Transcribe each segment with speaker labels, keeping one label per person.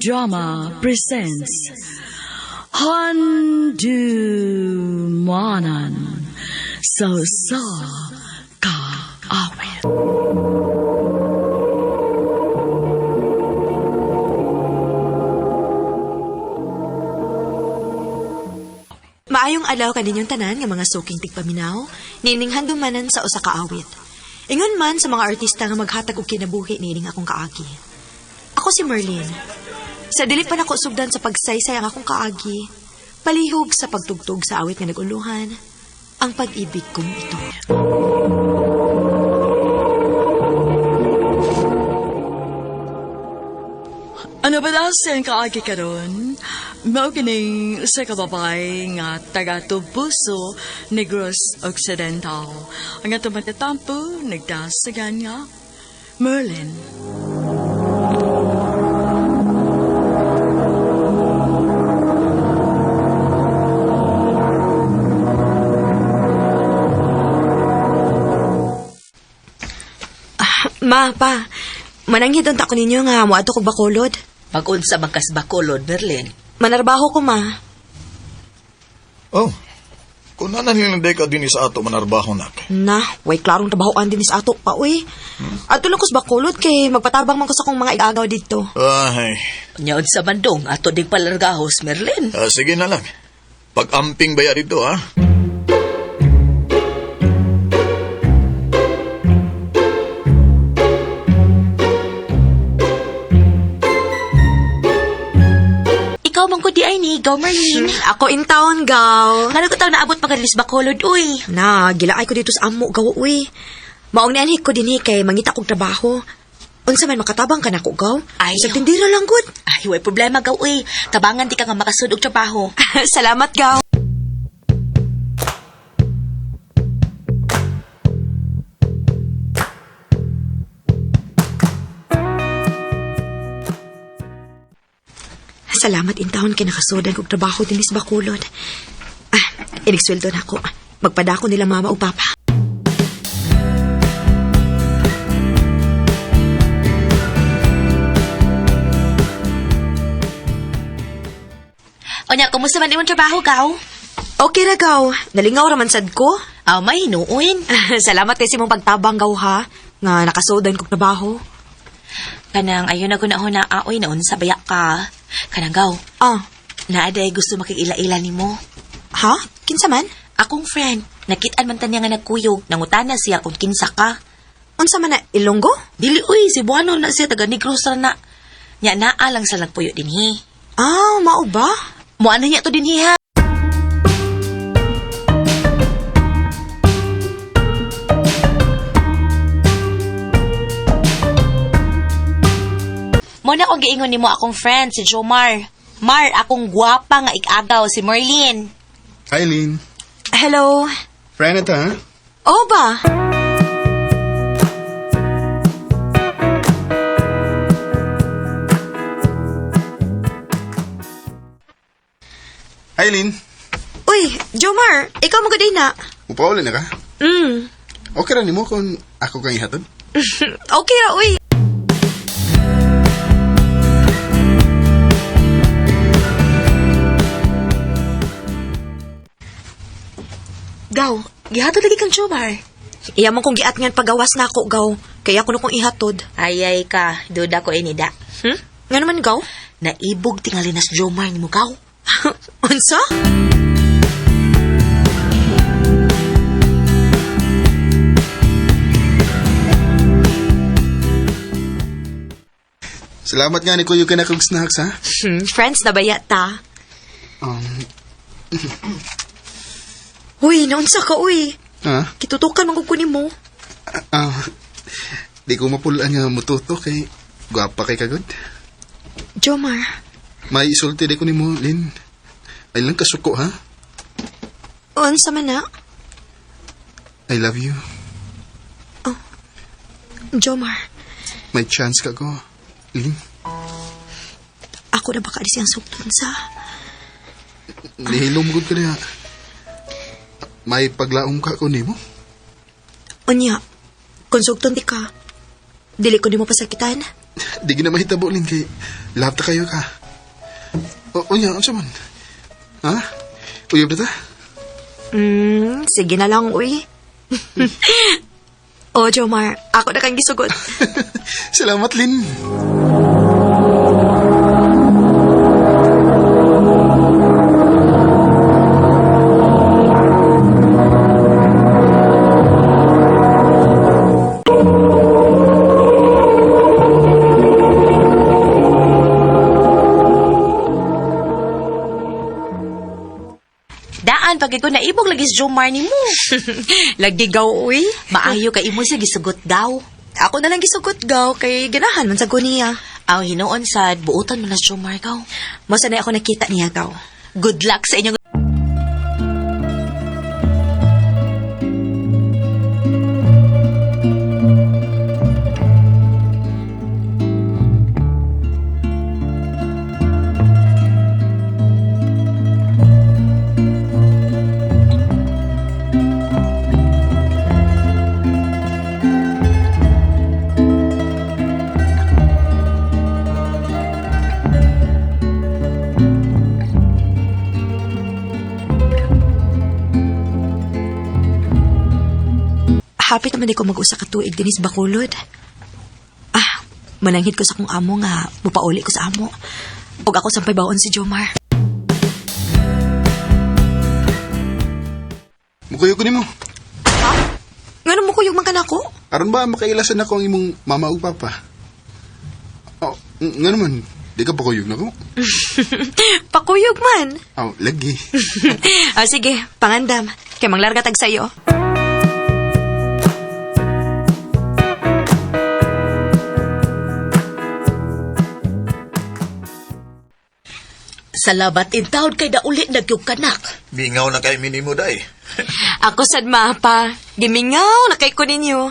Speaker 1: Drama presents Handumanan So Ka Awit.
Speaker 2: Maayong adlaw kaninyong tanan nga mga suking tigpaminaw, nining handumanan sa usa ka awit. Ingon man sa mga artista nga maghatag og kinabuhi nining akong kaagi. Ako si Merlin. Sa dili pa nako sugdan sa pagsaysay ang akong kaagi, palihog sa pagtugtog sa awit nga naguluhan, ang pag-ibig kong ito.
Speaker 1: Ano ba dasin kaagi karon? Mao kining sa kababay nga taga Tubuso, Negros Occidental. Ang ato matatampo nagdasagan nga Merlin.
Speaker 2: Ma, pa, mananghid unta ko ninyo nga moadto kog Bacolod.
Speaker 3: Pag-unsa magkas Bacolod, Merlin?
Speaker 2: Manarbaho ko, ma.
Speaker 4: Oh, kung nanahilang ka din sa ato manarbaho nak.
Speaker 2: Na, way klarong trabahoan din sa ato pa, uy. Ato lang ko sa Bacolod kay magpatabang man ko sa kong mga igagaw dito.
Speaker 4: Ay,
Speaker 3: Nyaod sa bandong, ato ding palargahos, Merlin.
Speaker 4: sige na lang. Pag-amping baya dito, ha?
Speaker 3: Ikaw man ko di ay ni, gaw Merlin.
Speaker 2: Ako in town, gaw.
Speaker 3: Nga ko taw naabot pagalis Bacolod, uy.
Speaker 2: Na, gilaay ko dito sa amo, gaw, uy. Maong nianhik ko din kay mangita kong trabaho. Unsa man makatabang ka na ko, gaw?
Speaker 3: Ay,
Speaker 2: Sa tindira lang, good.
Speaker 3: Ay, way problema, gaw, uy. Tabangan di ka nga makasud og trabaho.
Speaker 2: Salamat, gaw. Salamat in taon kay nakasodan kog trabaho din sa Bacolod. Inigsweldo na ako. Magpadako nila mama o papa.
Speaker 3: O nya, kumusta man imong trabaho, gaw?
Speaker 2: Okay ra, gaw. Nalingaw raman sad ko.
Speaker 3: Aw, may hinuon.
Speaker 2: Salamat kasi mong pagtabang, gaw, ha. Nga nakasodan kog trabaho.
Speaker 3: Kanang ayon na ko na huna, aoy, naon sa bayak ka. Kanang gaw, naaday gusto makiila-ila nimo.
Speaker 2: Ha? Kinsa man?
Speaker 3: Akong friend, nakitaan man tanya nga nagkuyog, nangutana siya kung kinsa ka.
Speaker 2: Unsa man na Ilonggo?
Speaker 3: Dili, uy, si Buano na siya, taga Negros na. Nya naa lang sa nagpuyo dinhi.
Speaker 2: Mao ba?
Speaker 3: Muana niya to dinhi, ha? Muna akong giingon nimo akong friend, si Jomar. Mar, akong gwapa nga ikagaw, si Merlin.
Speaker 5: Eileen.
Speaker 2: Hello?
Speaker 5: Friend ito, ha?
Speaker 2: Oo ba?
Speaker 5: Eileen,
Speaker 2: Uy, Jomar, ikaw mo gaday na.
Speaker 5: upauli na ka?
Speaker 2: Mm.
Speaker 5: Okay ra nimo kung ako kang ihatod?
Speaker 2: Okay ra, uy.
Speaker 3: Gaw, gihatod lagi kang Jomar.
Speaker 2: Iya mo kong giat ngan pagawas na ako, gaw. Kaya ako na kong ihatod.
Speaker 3: Ayay ka, duda ko inida.
Speaker 2: Nga naman, gaw?
Speaker 3: Naibog tingali na si Jomar ni mo, gaw.
Speaker 2: Unsa?
Speaker 5: Salamat nga ni Kuya ka na kong snacks, ha?
Speaker 2: Friends na baya ta.
Speaker 5: Um,
Speaker 2: Uy, naunsa ka, uy.
Speaker 5: ha?
Speaker 2: Kitutukan man kukunin mo.
Speaker 5: Di ko mapulaan nga mututo kay gwapa kay kagod.
Speaker 2: Jomar,
Speaker 5: May isulti di ko ni mo, Lin. Ay lang kasuko, ha?
Speaker 2: unsa man na?
Speaker 5: I love you.
Speaker 2: Jomar,
Speaker 5: May chance ka ko, Lin.
Speaker 2: ako na baka di siyang sukton sa...
Speaker 5: Nihilom gud ka niya. May paglaom ka ko nimo?
Speaker 2: Unya, kung sukton di ka, dili ko di mo pasakitan.
Speaker 5: Di gina mahitabo, Lin, kay lahat ta kayo ka. O nya, ano man? Ha? Uyab na ta?
Speaker 2: Sige na lang, uy. O, Jomar, ako na kang gisugot.
Speaker 5: Salamat, Lin.
Speaker 3: Daan, pag ikaw naibog lagi si Jomar ni mo.
Speaker 2: Lagdigaw, uy.
Speaker 3: Maayo ka imo sa gisugot daw.
Speaker 2: Ako na lang gisugot, gaw, kay ganahan man sa guniya.
Speaker 3: Aw, hinuon sad, buutan mo na si Jomar gaw.
Speaker 2: Mo sanay ako nakita niya, gaw.
Speaker 3: Good luck sa inyong...
Speaker 2: Hapit naman di ko mag-usa ka tuig dinis Bacolod. Mananghid ko sa kong amo nga, mupauli ko sa amo. Huwag ako sampay baon si Jomar.
Speaker 5: Mukuyo ko ni mo.
Speaker 2: Nga mo kuyog man ka na ako?
Speaker 5: Aron ba makailasan ako ang imong mama o papa? Oh, nga naman, di ka pa kuyog na ko.
Speaker 2: Pakuyog man.
Speaker 5: Oh, lagi.
Speaker 2: Sige, pangandam. Kaya manglarga tag sa'yo.
Speaker 3: Salamat in taon kay na ulit nagyukanak.
Speaker 4: Mingaw na kay minimo day.
Speaker 2: Ako sad mapa. Gimingaw na kay ko ninyo.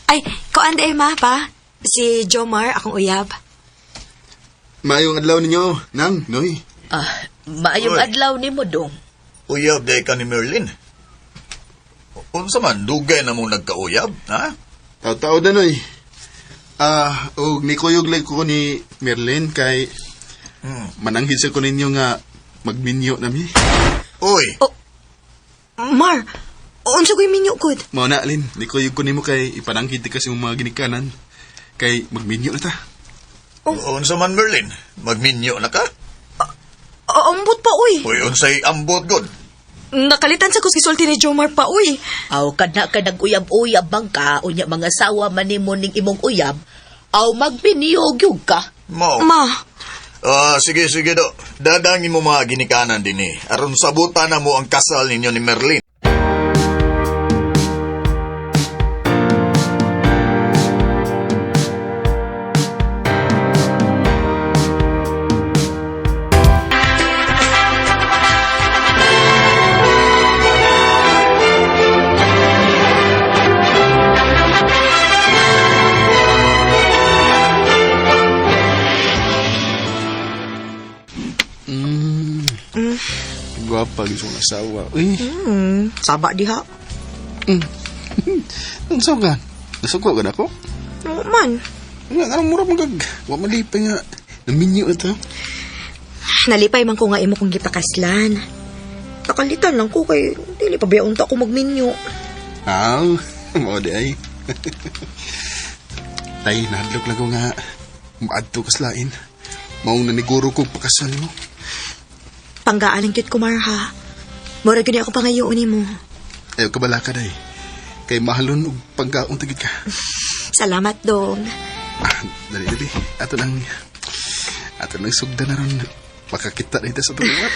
Speaker 2: Ay, kuan de mapa. Si Jomar akong uyab.
Speaker 5: Mayong adlaw ninyo, nang, noy.
Speaker 3: Maayong
Speaker 4: Oy.
Speaker 3: adlaw ni mo dong.
Speaker 4: Uyab day ka ni Merlin. Unsa man, dugay na mong nagkauyab, ha?
Speaker 5: Tao-tao na, noy. Og nikuyog lang ko ni Merlin kay mananghid sa ko ninyo nga magminyo nami.
Speaker 4: Uy,
Speaker 2: Mar, unsa ko minyo gud?
Speaker 5: Mao na, Lin, nikuyog ko nimo kay ipananghid ti kasi mga ginikanan. Kay magminyo na ta.
Speaker 4: unsa man Merlin, magminyo na ka?
Speaker 2: Ambot pa uy.
Speaker 4: Uy, unsay ambot god.
Speaker 2: Nakalitan sa kuskisulti ni Jomar pa uy.
Speaker 3: Aw kada ka nag-uyab-uyab bang ka unya mga sawa man nimo ning imong uyab. Aw magbiniyog yug ka.
Speaker 4: Mao.
Speaker 2: Ma,
Speaker 4: Sige do. Dadangin mo mga ginikanan din eh. Aron sabutan na mo ang kasal ninyo ni Merlin.
Speaker 5: Gwapa gisong asawa. Uy,
Speaker 2: saba diha.
Speaker 5: ang saan ka? Nasugwa ka na ako?
Speaker 2: Oo man.
Speaker 5: Nga, anong mura magag? Wa malipay nga. Naminyo ito.
Speaker 2: Nalipay man ko nga imo kong gipakaslan. Nakalitan lang ko kay dili pa bayaon ta ako magminyo.
Speaker 5: Aw, mao di ay. Tay, nahadlok lang ko nga. Maadto kaslain. Maong naniguro ko pakasal mo.
Speaker 2: Panggaalang cute ko, Marha. Mura gani ako pangayoon ni mo.
Speaker 5: Ayaw ka bala ka, day. Kay mahalon og pagkaon tagid ka.
Speaker 2: Salamat, dong.
Speaker 5: Dali. Ato lang sugda na ron. Makakita na ito sa tuliwat.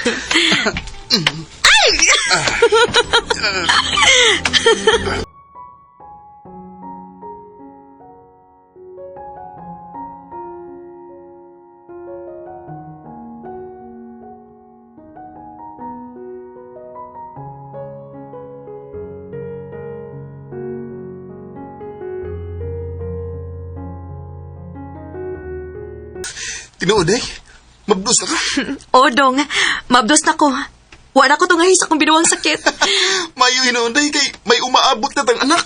Speaker 5: Tinuod, day. Mabdos na ka.
Speaker 2: O, dong. Mabdos na ko. Wala ko tong hahis akong binuwang sakit.
Speaker 5: Mayo hinoon, day. Kay may umaabot na tang anak.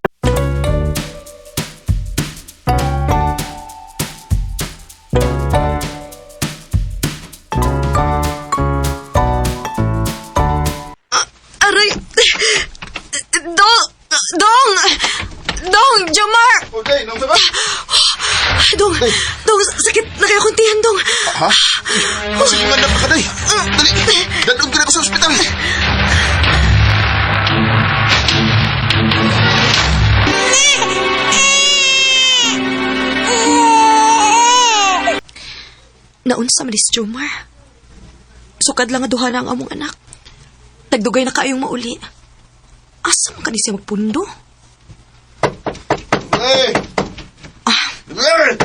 Speaker 2: kaya akong tiyan, dong.
Speaker 5: Ha? Kasi mga anak ka, day. Dali, dadun ka na ako sa ospital.
Speaker 2: Naunsa man is Jomar. Sukad lang nga duha na ang among anak. Tagdugay na kayong mauli. Asa man kanisi magpundo?
Speaker 5: Hey!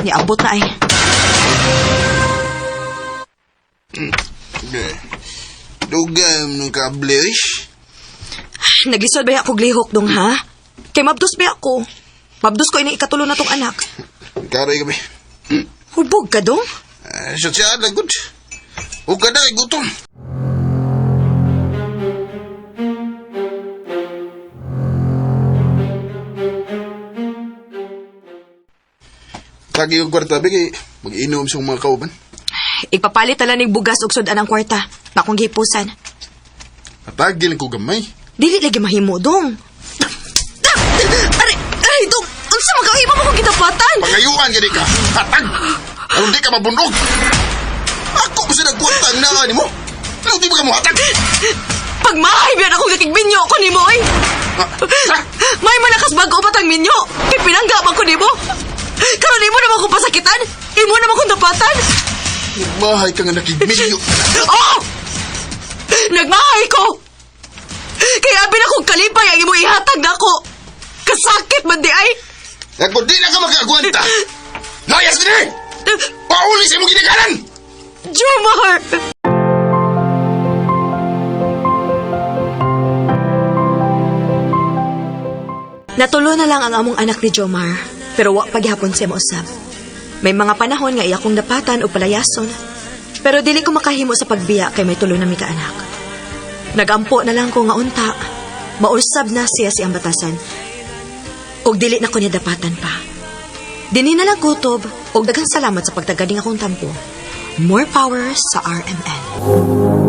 Speaker 2: Niabot na ay.
Speaker 5: Dugam ng kable, ish.
Speaker 2: Nagisod ba ako glihok dong, ha? Kay mabdos ba ako? Mabdos ko ini ikatulo na tong anak.
Speaker 5: Karoy kami.
Speaker 2: Hubog ka dong?
Speaker 5: Siya lagod. Huwag ka na, gutom. Kagi yung kwarta, kay mag-inom sa mga kauban.
Speaker 2: Ipapalit tala ning bugas ug sudan ang kwarta. Nakong gipusan.
Speaker 5: Natagil ko gamay.
Speaker 2: Dili lagi mahimo dong. Aray dong. Unsa magkahimo mo kung gitapatan?
Speaker 5: Pangayuan gani ka. Hatag. Aron di ka mabundog. Ako ba sila kwarta ang naa ni mo? Ano di ba ka mo hatag?
Speaker 2: Pag maaybiyan ako kakigminyo ko nimo ay. May malakas bago patang minyo. Kay pinangga man ko nimo. Karon nimo naman ko pasakitan. Imo naman kong tapatan.
Speaker 5: Nagmahay ka nga nakigminyo.
Speaker 2: Oh! Nagmahay ko! Kaya abi na kong kalipay ang imo ihatag na ko. Kasakit man di ay.
Speaker 5: Ako di na ka makagwanta. Layas din eh! Pauli sa imong ginikanan!
Speaker 2: Jomar! Natulo na lang ang among anak ni Jomar, pero wa paghapon siya mausab. May mga panahon nga iya kong dapatan o palayason, pero dili ko makahimo sa pagbiya kay may tulo na mi ka anak. Nagampo na lang ko nga unta, mausab na siya siyang batasan, ug dili na ko niya dapatan pa. Dini na lang kutob, ug daghang salamat sa pagtagading akong tampo. More power sa RMN.